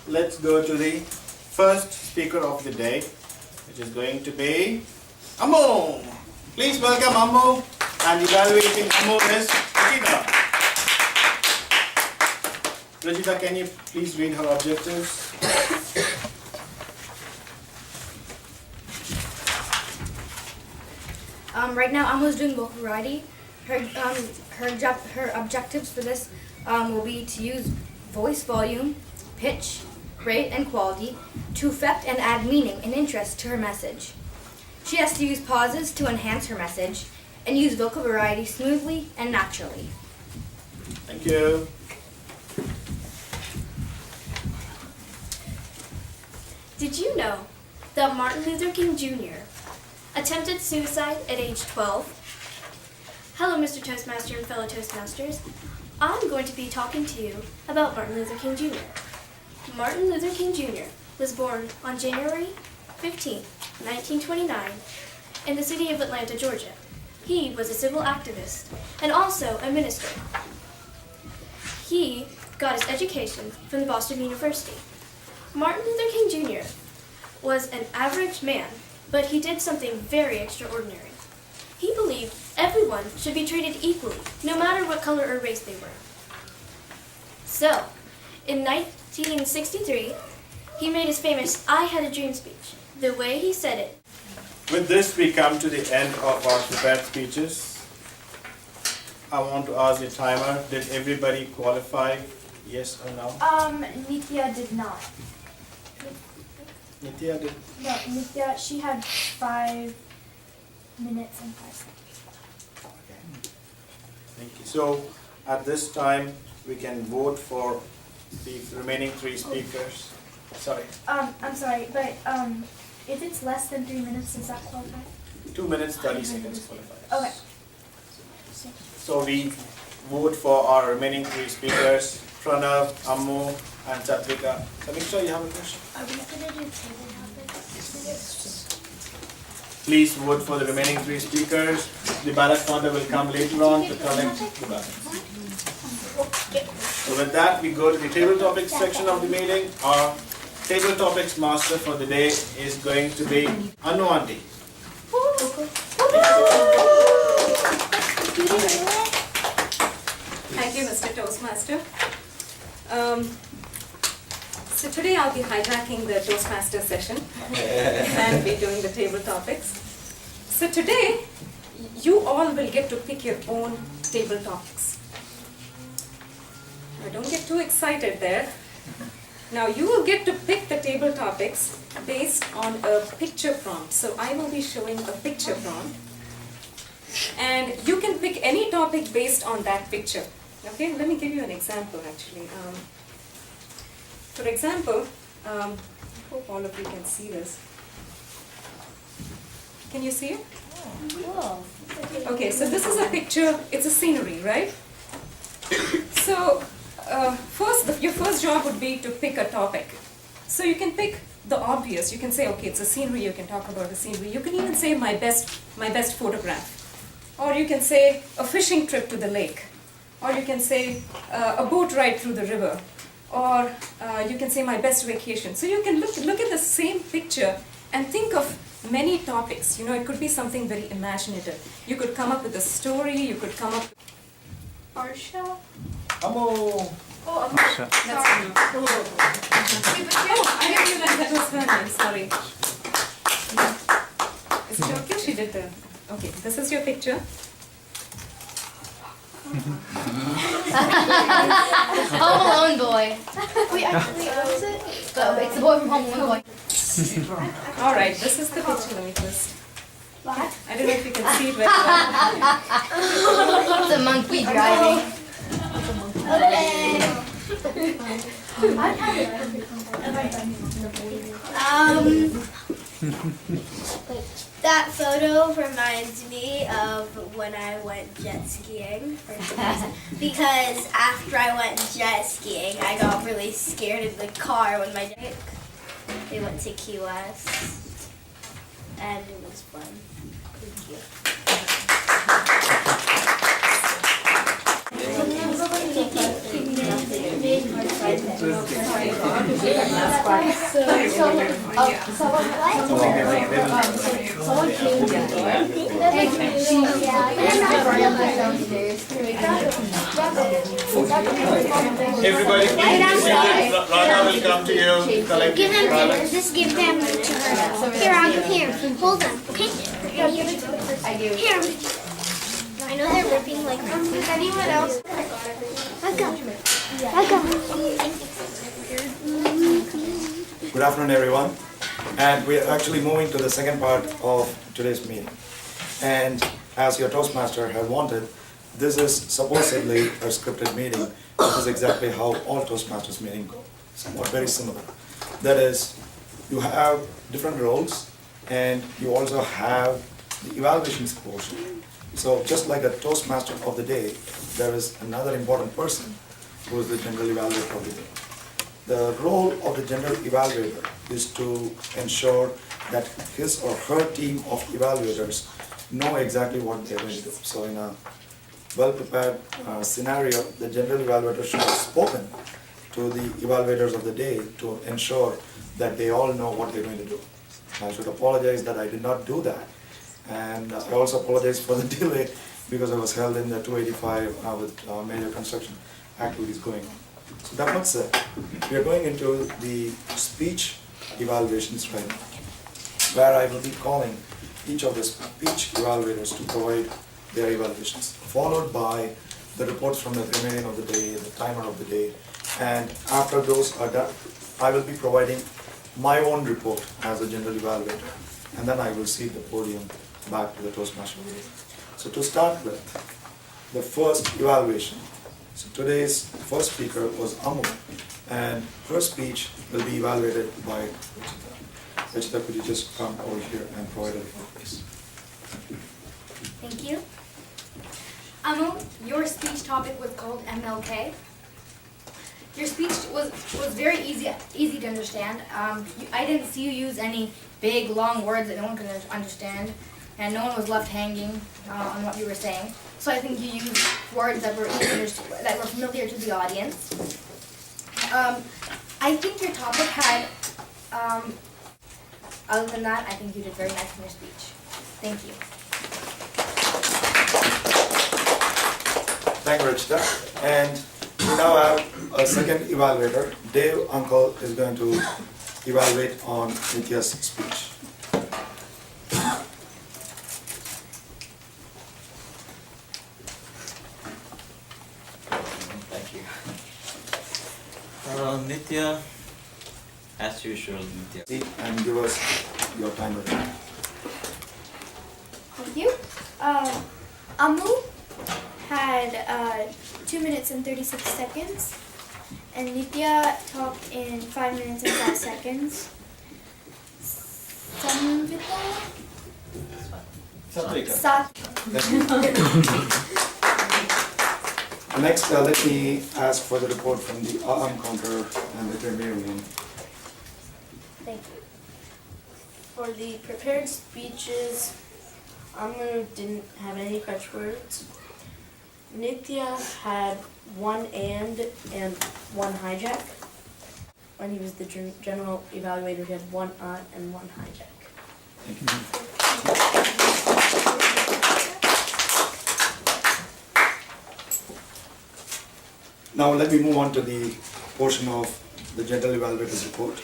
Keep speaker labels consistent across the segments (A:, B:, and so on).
A: let's go to the first speaker of the day, which is going to be Ammo. Please welcome Ammo, and evaluating Ammo is Rajita. Rajita, can you please read her objectives?
B: Right now, Ammo's doing vocal variety. Her objectives for this will be to use voice volume, pitch, rate, and quality to affect and add meaning and interest to her message. She has to use pauses to enhance her message and use vocal variety smoothly and naturally.
A: Thank you.
C: Did you know that Martin Luther King Jr. attempted suicide at age 12? Hello, Mr. Toastmaster and fellow Toastmasters. I'm going to be talking to you about Martin Luther King Jr. Martin Luther King Jr. was born on January 15, 1929, in the city of Atlanta, Georgia. He was a civil activist and also a minister. He got his education from the Boston University. Martin Luther King Jr. was an average man, but he did something very extraordinary. He believed everyone should be treated equally, no matter what color or race they were. So, in 1963, he made his famous "I Had a Dream" speech. The way he said it.
A: With this, we come to the end of our prepared speeches. I want to ask the timer, did everybody qualify, yes or no?
D: Nithya did not.
A: Nithya did.
D: No, Nithya, she had 5 minutes and 5 seconds.
A: Thank you. So, at this time, we can vote for the remaining 3 speakers. Sorry.
D: I'm sorry, but if it's less than 3 minutes, does that qualify?
A: 2 minutes, 30 seconds qualifies.
D: Okay.
A: So we vote for our remaining 3 speakers, Pranav, Ammo, and Chatrika. Samiksha, you have a question?
D: Are we going to do table topics?
A: Please vote for the remaining 3 speakers. The ballot counter will come later on to collect the ballots. So with that, we go to the table topics section of the meeting. Our table topics master for the day is going to be Anu Aunty.
E: Thank you, Mr. Toastmaster. So today I'll be hijacking the Toastmaster session and be doing the table topics. So today, you all will get to pick your own table topics. Now don't get too excited there. Now you will get to pick the table topics based on a picture prompt. So I will be showing a picture prompt. And you can pick any topic based on that picture. Okay, let me give you an example actually. For example, I hope all of you can see this. Can you see it? Okay, so this is a picture, it's a scenery, right? So, your first job would be to pick a topic. So you can pick the obvious. You can say, okay, it's a scenery, you can talk about a scenery. You can even say my best photograph. Or you can say a fishing trip to the lake. Or you can say a boat ride through the river. Or you can say my best vacation. So you can look at the same picture and think of many topics. You know, it could be something very imaginative. You could come up with a story, you could come up with
C: Arsha?
A: Ammo.
C: Oh,
E: That's enough. Oh, I didn't realize that was her name, sorry. Is it okay? She did the... Okay, this is your picture.
B: Home Alone boy.
D: Wait, actually, what was it?
B: It's the boy from Home Alone boy.
E: Alright, this is the picture. Let me just...
D: What?
E: I don't know if you can see it very well.
B: It's a monkey driving.
C: That photo reminds me of when I went jet skiing for some reason. Because after I went jet skiing, I got really scared in the car when my dad. We went to Key West, and it was fun. Thank you.
A: Everybody, please Rana will come to you. Collect
F: Give them,
A: ballots.
F: just give them to her. Here, hold them, okay? Here. I know they're ripping like crazy. Is anyone else? I go.
G: Good afternoon, everyone. And we are actually moving to the second part of today's meeting. And as your Toastmaster had wanted, this is supposedly a scripted meeting. This is exactly how all Toastmasters meetings go. Somewhat very similar. That is, you have different roles and you also have the evaluations portion. So just like a Toastmaster of the day, there is another important person who is the general evaluator of the day. The role of the general evaluator is to ensure that his or her team of evaluators know exactly what they're going to do. So in a well-prepared scenario, the general evaluator should have spoken to the evaluators of the day to ensure that they all know what they're going to do. I should apologize that I did not do that. And I also apologize for the delay because I was held in the 285 with major construction activities going on. So that much said, we are going into the speech evaluations right now, where I will be calling each of the speech evaluators to provide their evaluations, followed by the reports from the remaining of the day, the timer of the day, and after those are done, I will be providing my own report as a general evaluator, and then I will cede the podium back to the Toastmaster of the day. So to start with, the first evaluation. So today's first speaker was Ammu, and her speech will be evaluated by Ruchita. Ruchita, could you just come over here and provide a report, please?
B: Thank you. Ammu, your speech topic was called MLK. Your speech was very easy to understand. I didn't see you use any big, long words that no one could understand, and no one was left hanging on what you were saying. So I think you used words that were that were familiar to the audience. I think your topic had, other than that, I think you did very nice in your speech. Thank you.
G: Thank you, Ruchita. And we now have a second evaluator. Dave Uncle is going to evaluate on Nitya's speech.
H: Thank you. Nitya, as usual, Nitya.
G: Sit and give us your timer.
D: Thank you. Ammu had 2 minutes and 36 seconds, and Nitya talked in 5 minutes and 5 seconds.
G: Next, let me ask for the report from the arm counter and the grammarian.
I: Thank you. For the prepared speeches, Ammu didn't have any crutch words. Nitya had 1 and 1 hijack. When he was the general evaluator, he had 1 and 1 hijack.
G: Thank you. Now let me move on to the portion of the general evaluator's report.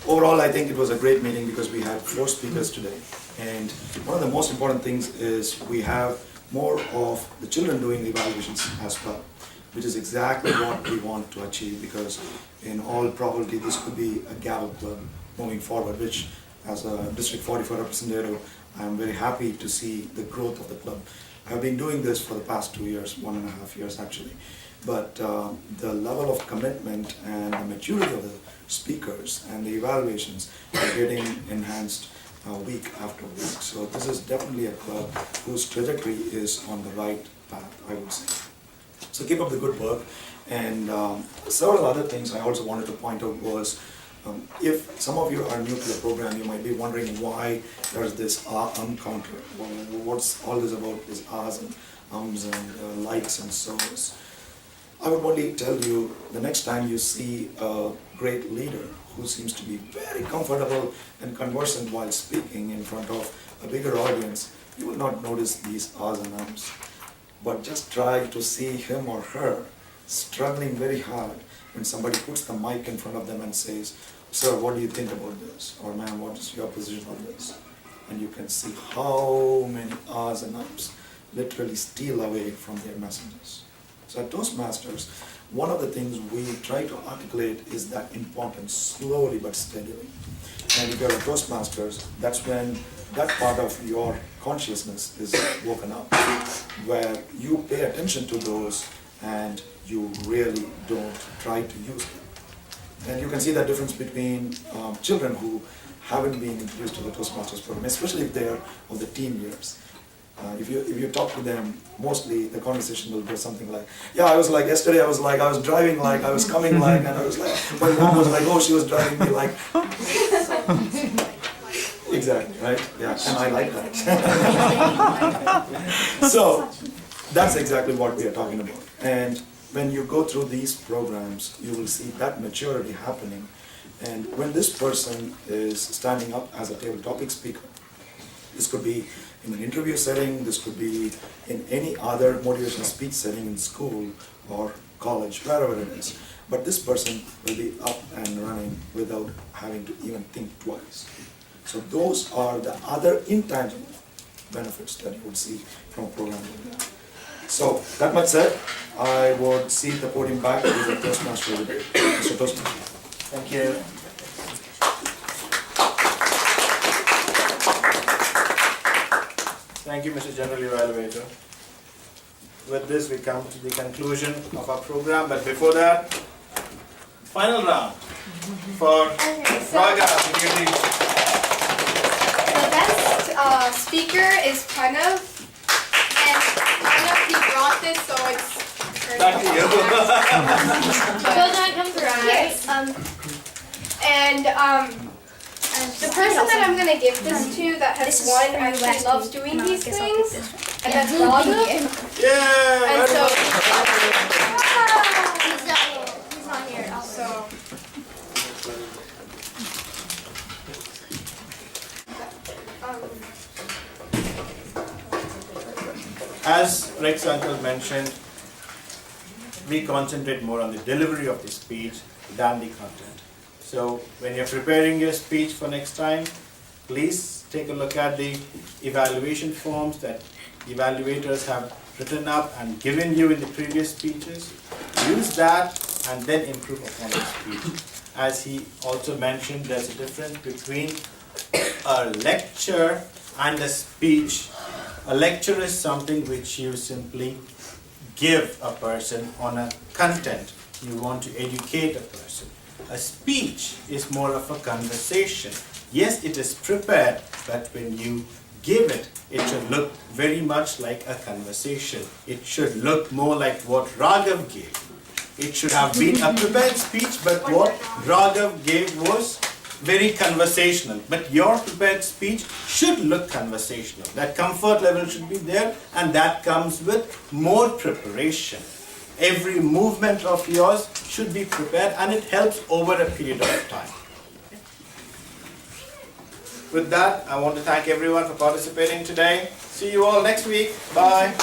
G: Overall, I think it was a great meeting because we had 4 speakers today. And one of the most important things is we have more of the children doing the evaluations as well, which is exactly what we want to achieve, because in all probability this could be a gavel club moving forward, which as a District 44 representative, I'm very happy to see the growth of the club. I've been doing this for the past 2 years, 1.5 years actually. But the level of commitment and the maturity of the speakers and the evaluations are getting enhanced week after week. So this is definitely a club whose trajectory is on the right path, I would say. So keep up the good work. And several other things I also wanted to point out was, if some of you are new to the program, you might be wondering why there's this counter. What's all this about, this ahs and ums and likes and so's. I would only tell you, the next time you see a great leader who seems to be very comfortable and conversant while speaking in front of a bigger audience, you will not notice these ahs and ums. But just try to see him or her struggling very hard when somebody puts the mic in front of them and says, "Sir, what do you think about this?" Or "Ma'am, what is your position on this?" And you can see how many ahs and ums literally steal away from their messages. So at Toastmasters, one of the things we try to articulate is that importance slowly but steadily. And if you're a Toastmasters, that's when that part of your consciousness is woken up, where you pay attention to those and you really don't try to use them. And you can see that difference between children who haven't been introduced to the Toastmasters program, especially if they're of the teen years. If you talk to them, mostly the conversation will go something like, "Yeah, I was like, yesterday I was driving like, I was coming like, and I was like," my mom was like, "Oh, she was driving me like." Exactly, right? Yeah, and I like that. So, that's exactly what we are talking about. And when you go through these programs, you will see that maturity happening. And when this person is standing up as a table topic speaker, this could be in an interview setting, this could be in any other motivational speech setting in school or college, wherever it is. But this person will be up and running without having to even think twice. So those are the other intangible benefits that you would see from a program like that. So, that much said, I would cede the podium back to the Toastmaster of the day, Mr. Toastmaster.
A: Thank you. Thank you, Mr. General Evaluator. With this, we come to the conclusion of our program, but before that, final round for Raga.
J: The best speaker is Pranav, and Pranav, he brought this, so it's
A: Back to you.
C: So that comes around.
J: Yes. And the person that I'm gonna give this to that has won actually loves doing these things, and that's Raga.
A: Yeah.
J: And so
F: He's not here.
J: so
A: As Rex uncle mentioned, we concentrate more on the delivery of the speech than the content. So when you're preparing your speech for next time, please take a look at the evaluation forms that evaluators have written up and given you in the previous speeches. Use that and then improve upon the speech. As he also mentioned, there's a difference between a lecture and a speech. A lecture is something which you simply give a person on a content. You want to educate a person. A speech is more of a conversation. Yes, it is prepared, but when you give it, it should look very much like a conversation. It should look more like what Raghav gave. It should have been a prepared speech, but what Raghav gave was very conversational. But your prepared speech should look conversational. That comfort level should be there, and that comes with more preparation. Every movement of yours should be prepared, and it helps over a period of time. With that, I want to thank everyone for participating today. See you all next week. Bye.